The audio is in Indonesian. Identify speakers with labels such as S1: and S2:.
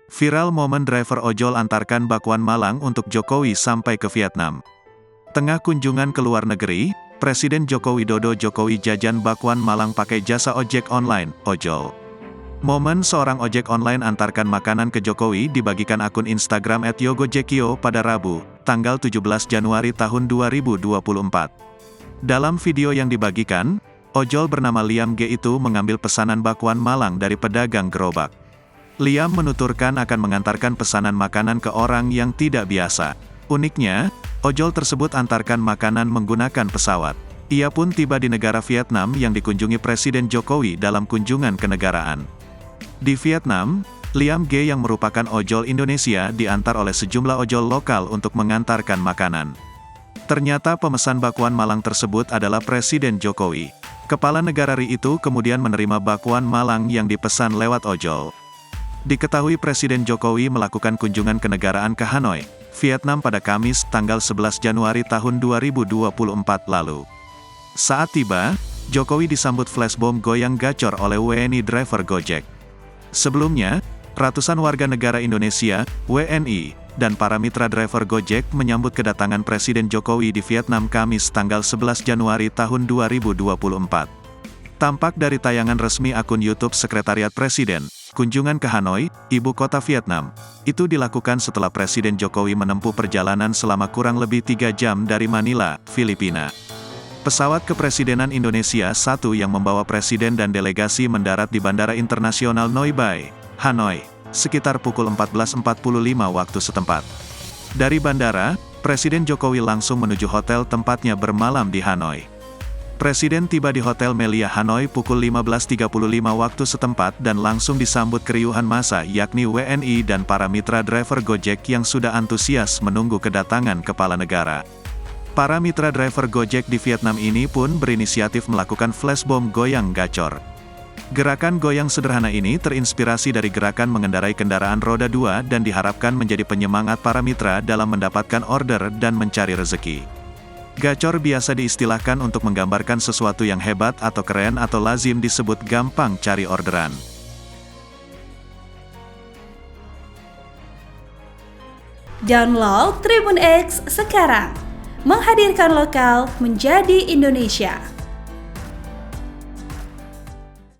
S1: Viral momen driver ojol antarkan bakwan Malang untuk Jokowi sampai ke Vietnam. Tengah kunjungan ke luar negeri, Presiden Joko Widodo Jokowi jajan bakwan Malang pakai jasa ojek online, ojol. Momen seorang ojek online antarkan makanan ke Jokowi dibagikan akun Instagram @yogojekio pada Rabu, tanggal 17 Januari tahun 2024. Dalam video yang dibagikan, ojol bernama Liam G itu mengambil pesanan bakwan Malang dari pedagang gerobak. Liam menuturkan akan mengantarkan pesanan makanan ke orang yang tidak biasa. Uniknya, ojol tersebut antarkan makanan menggunakan pesawat. Ia pun tiba di negara Vietnam yang dikunjungi Presiden Jokowi dalam kunjungan kenegaraan. Di Vietnam, Liam G yang merupakan ojol Indonesia diantar oleh sejumlah ojol lokal untuk mengantarkan makanan. Ternyata pemesan bakwan Malang tersebut adalah Presiden Jokowi. Kepala negara RI itu kemudian menerima bakwan Malang yang dipesan lewat ojol. Diketahui Presiden Jokowi melakukan kunjungan kenegaraan ke Hanoi, Vietnam pada Kamis tanggal 11 Januari tahun 2024 lalu. Saat tiba, Jokowi disambut flashbomb goyang gacor oleh WNI driver Gojek. Sebelumnya, ratusan warga negara Indonesia, WNI, dan para mitra driver Gojek menyambut kedatangan Presiden Jokowi di Vietnam Kamis tanggal 11 Januari tahun 2024. Tampak dari tayangan resmi akun YouTube Sekretariat Presiden, kunjungan ke Hanoi, ibu kota Vietnam, itu dilakukan setelah Presiden Jokowi menempuh perjalanan selama kurang lebih 3 jam dari Manila, Filipina. Pesawat Kepresidenan Indonesia 1 yang membawa Presiden dan delegasi mendarat di Bandara Internasional Noi Bai, Hanoi, sekitar pukul 14.45 waktu setempat. Dari bandara, Presiden Jokowi langsung menuju hotel tempatnya bermalam di Hanoi. Presiden tiba di Hotel Melia Hanoi pukul 15.35 waktu setempat dan langsung disambut keriuhan massa yakni WNI dan para mitra driver Gojek yang sudah antusias menunggu kedatangan kepala negara. Para mitra driver Gojek di Vietnam ini pun berinisiatif melakukan flashbomb goyang gacor. Gerakan goyang sederhana ini terinspirasi dari gerakan mengendarai kendaraan roda 2 dan diharapkan menjadi penyemangat para mitra dalam mendapatkan order dan mencari rezeki. Gacor biasa diistilahkan untuk menggambarkan sesuatu yang hebat atau keren atau lazim disebut gampang cari orderan.
S2: Download Tribun X sekarang, menghadirkan lokal menjadi Indonesia.